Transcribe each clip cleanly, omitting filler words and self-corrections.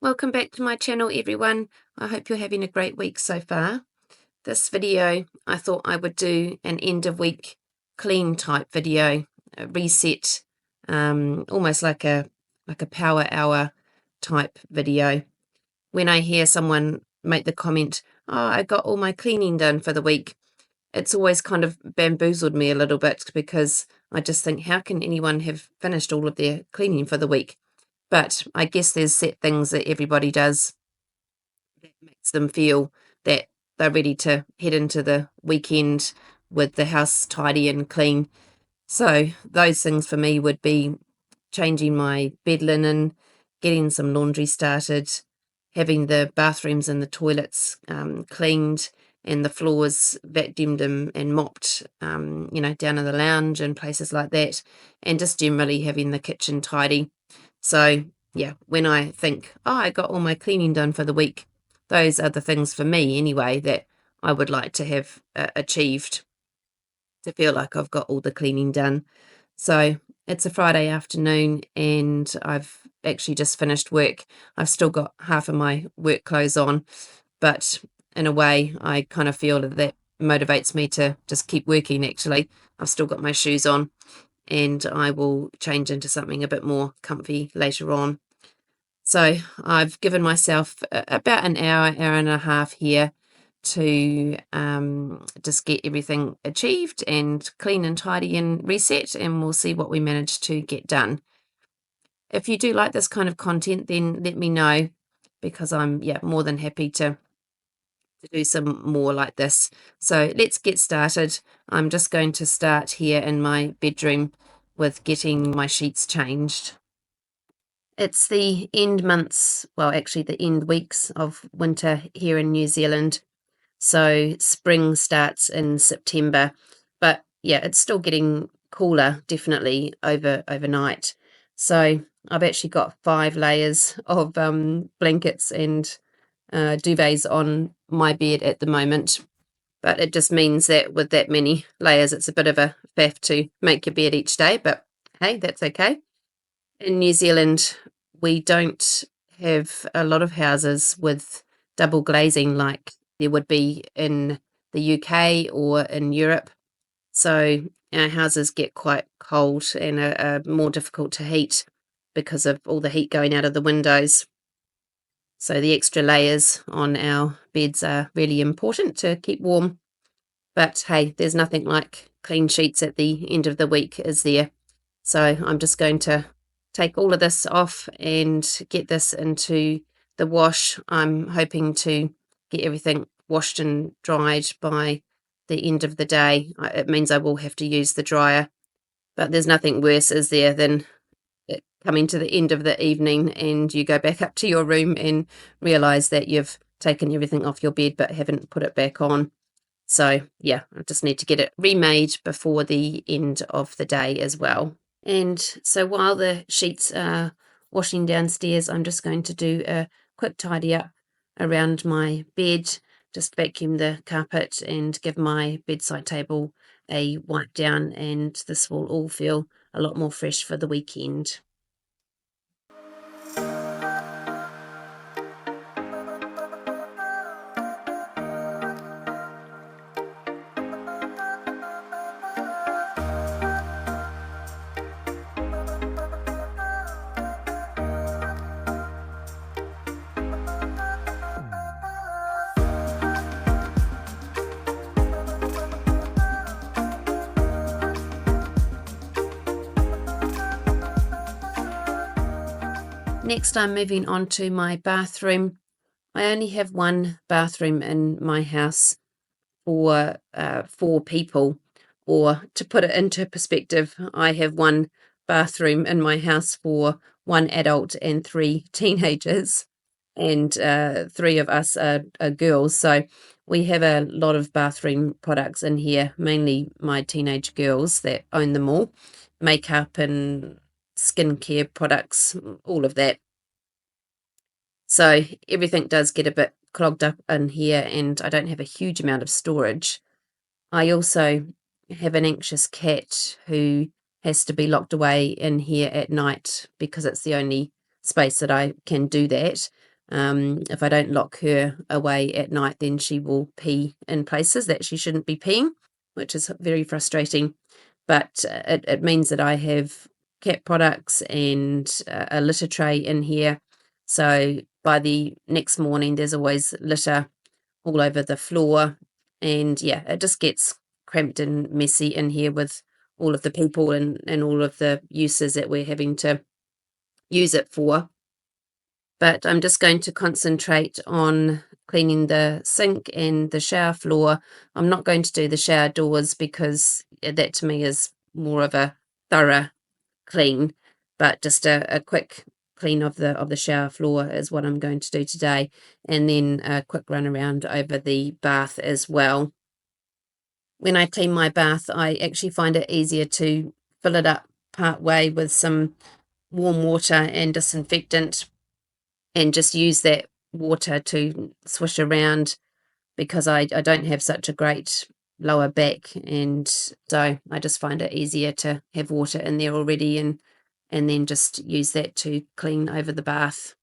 Welcome back to my channel, everyone. I hope you're having a great week so far. This video, I thought I would do an end of week clean type video, a reset, almost like a power hour type video. When I hear someone make the comment, "Oh, I got all my cleaning done for the week," it's always kind of bamboozled me a little bit, because I just think, how can anyone have finished all of their cleaning for the week? But I guess there's set things that everybody does that makes them feel that they're ready to head into the weekend with the house tidy and clean. So those things for me would be changing my bed linen, getting some laundry started, having the bathrooms and the toilets cleaned, and the floors vacuumed and mopped, down in the lounge and places like that, and just generally having the kitchen tidy. So yeah, when I think, oh, I got all my cleaning done for the week, those are the things for me anyway that I would like to have achieved, to feel like I've got all the cleaning done. So it's a Friday afternoon and I've actually just finished work. I've still got half of my work clothes on, but in a way I kind of feel that motivates me to just keep working. Actually, I've still got my shoes on, and I will change into something a bit more comfy later on. So I've given myself about an hour and a half here to just get everything achieved and clean and tidy and reset, and we'll see what we manage to get done. If you do like this kind of content, then let me know, because I'm more than happy to do some more like this. So let's get started. I'm just going to start here in my bedroom with getting my sheets changed. It's the end months, well, actually the end weeks of winter here in New Zealand. So spring starts in September, but yeah, it's still getting cooler, definitely overnight. So I've actually got 5 layers of blankets and duvets on my bed at the moment. But it just means that with that many layers, it's a bit of a faff to make your bed each day, but hey, that's okay. In New Zealand, we don't have a lot of houses with double glazing like there would be in the UK or in Europe. So our houses get quite cold and are more difficult to heat because of all the heat going out of the windows. So the extra layers on our beds are really important to keep warm. But hey, there's nothing like clean sheets at the end of the week, is there? So I'm just going to take all of this off and get this into the wash. I'm hoping to get everything washed and dried by the end of the day. It means I will have to use the dryer, but there's nothing worse, is there, than it coming to the end of the evening and you go back up to your room and realize that you've taken everything off your bed but haven't put it back on. So yeah, I just need to get it remade before the end of the day as well. And so while the sheets are washing downstairs, I'm just going to do a quick tidy up around my bed, just vacuum the carpet and give my bedside table a wipe down, and this will all feel a lot more fresh for the weekend. Next, I'm moving on to my bathroom. I only have one bathroom in my house for 4 people, or to put it into perspective, I have one bathroom in my house for 1 adult and 3 teenagers, and 3 of us are girls. So we have a lot of bathroom products in here, mainly my teenage girls that own them all, makeup and skincare products, all of that. So everything does get a bit clogged up in here, and I don't have a huge amount of storage. I also have an anxious cat who has to be locked away in here at night because it's the only space that I can do that. If I don't lock her away at night, then she will pee in places that she shouldn't be peeing, which is very frustrating. But it means that I have cat products and a litter tray in here. So by the next morning, there's always litter all over the floor. And yeah, it just gets cramped and messy in here with all of the people and all of the uses that we're having to use it for. But I'm just going to concentrate on cleaning the sink and the shower floor. I'm not going to do the shower doors because that to me is more of a thorough clean, but just a quick clean of the shower floor is what I'm going to do today, and then a quick run around over the bath as well. When I clean my bath, I actually find it easier to fill it up part way with some warm water and disinfectant and just use that water to swish around, because I don't have such a great lower back, and so I just find it easier to have water in there already and then just use that to clean over the bath.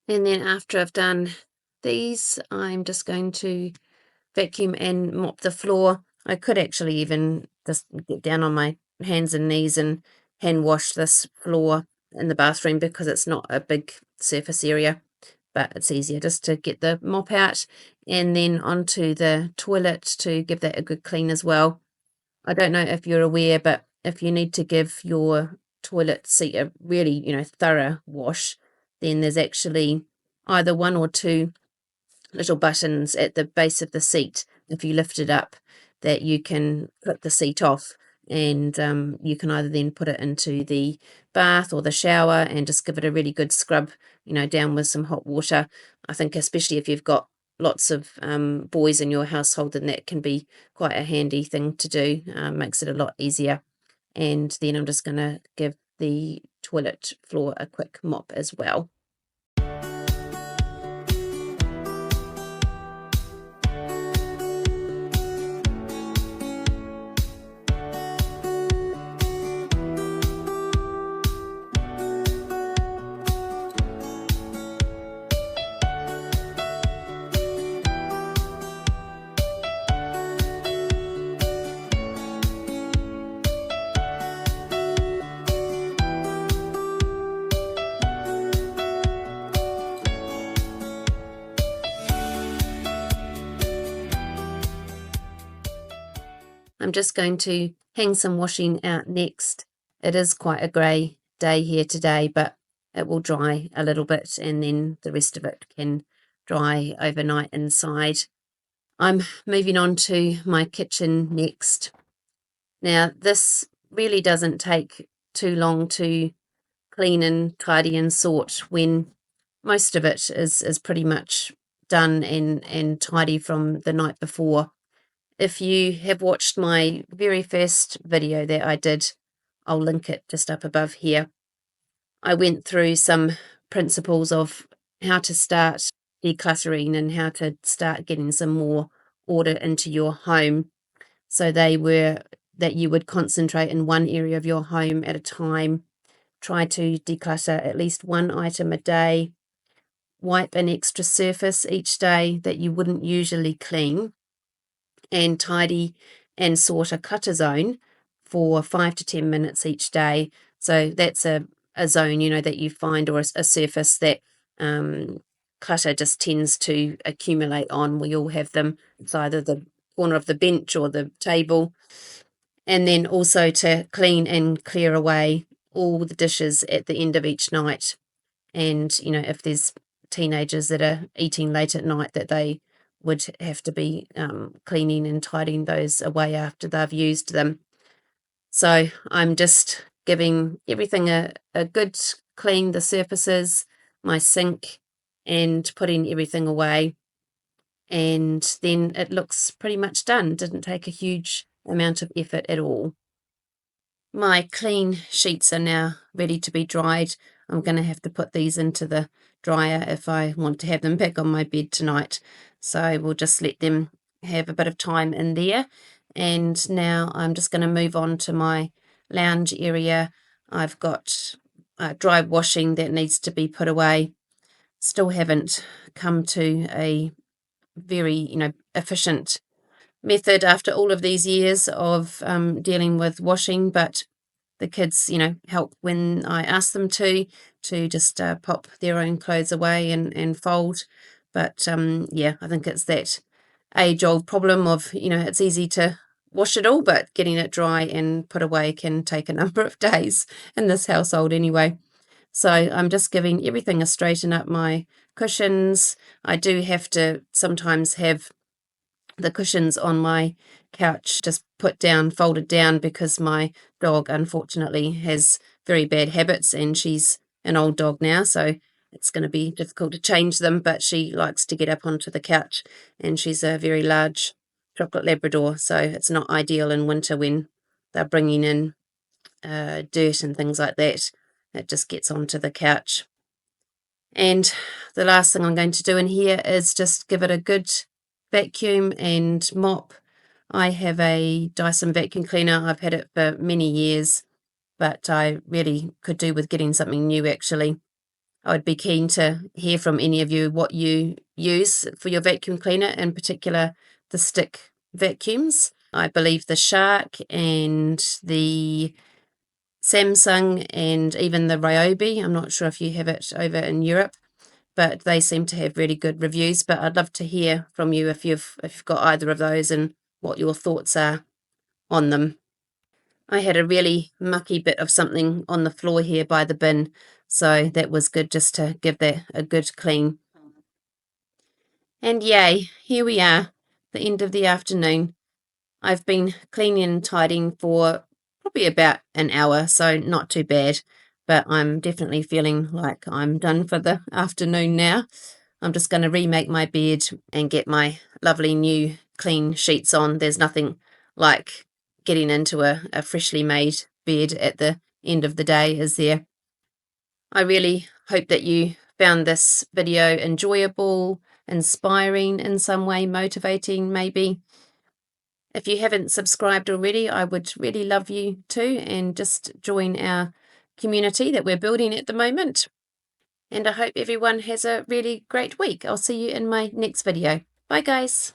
And then after I've done these, I'm just going to vacuum and mop the floor. I could actually even just get down on my hands and knees and hand wash this floor in the bathroom because it's not a big surface area, but it's easier just to get the mop out and then onto the toilet to give that a good clean as well. I don't know if you're aware, but if you need to give your toilet seat a really, thorough wash, then there's actually either one or two little buttons at the base of the seat, if you lift it up, that you can click the seat off, and you can either then put it into the bath or the shower and just give it a really good scrub, down with some hot water. I think especially if you've got lots of boys in your household, then that can be quite a handy thing to do. Makes it a lot easier. And then I'm just going to give the toilet floor a quick mop as well. I'm just going to hang some washing out next. It is quite a grey day here today, but it will dry a little bit and then the rest of it can dry overnight inside. I'm moving on to my kitchen next. Now, this really doesn't take too long to clean and tidy and sort when most of it is pretty much done and tidy from the night before. If you have watched my very first video that I did, I'll link it just up above here. I went through some principles of how to start decluttering and how to start getting some more order into your home. So they were that you would concentrate in one area of your home at a time, try to declutter at least one item a day, wipe an extra surface each day that you wouldn't usually clean, and tidy and sort a clutter zone for 5 to 10 minutes each day. So that's a zone, that you find, or a surface that clutter just tends to accumulate on. We all have them. It's either the corner of the bench or the table. And then also to clean and clear away all the dishes at the end of each night. And, if there's teenagers that are eating late at night, that they would have to be cleaning and tidying those away after they've used them. So I'm just giving everything a good clean, the surfaces, my sink, and putting everything away. And then it looks pretty much done. Didn't take a huge amount of effort at all. My clean sheets are now ready to be dried. I'm going to have to put these into the dryer if I want to have them back on my bed tonight. So we'll just let them have a bit of time in there. And now I'm just going to move on to my lounge area. I've got dry washing that needs to be put away. Still haven't come to a very, efficient method after all of these years of dealing with washing, but the kids, help when I ask them to just pop their own clothes away and fold. But yeah, I think it's that age-old problem of, it's easy to wash it all, but getting it dry and put away can take a number of days in this household anyway. So I'm just giving everything a straighten up. My cushions, I do have to sometimes have the cushions on my couch just put down, folded down, because my dog unfortunately has very bad habits, and she's an old dog now, so it's going to be difficult to change them, but she likes to get up onto the couch, and she's a very large chocolate Labrador, so it's not ideal in winter when they're bringing in dirt and things like that. It just gets onto the couch. And the last thing I'm going to do in here is just give it a good vacuum and mop. I have a Dyson vacuum cleaner. I've had it for many years, but I really could do with getting something new actually. I would be keen to hear from any of you what you use for your vacuum cleaner, in particular the stick vacuums. I believe the Shark and the Samsung and even the Ryobi. I'm not sure if you have it over in Europe, but they seem to have really good reviews. But I'd love to hear from you if you've got either of those and what your thoughts are on them. I had a really mucky bit of something on the floor here by the bin, so that was good just to give that a good clean. And yay, here we are, the end of the afternoon. I've been cleaning and tidying for probably about an hour, so not too bad, but I'm definitely feeling like I'm done for the afternoon now. I'm just going to remake my bed and get my lovely new clean sheets on. There's nothing like getting into a freshly made bed at the end of the day, is there? I really hope that you found this video enjoyable, inspiring in some way, motivating maybe. If you haven't subscribed already, I would really love you to, and just join our community that we're building at the moment. And I hope everyone has a really great week. I'll see you in my next video. Bye guys.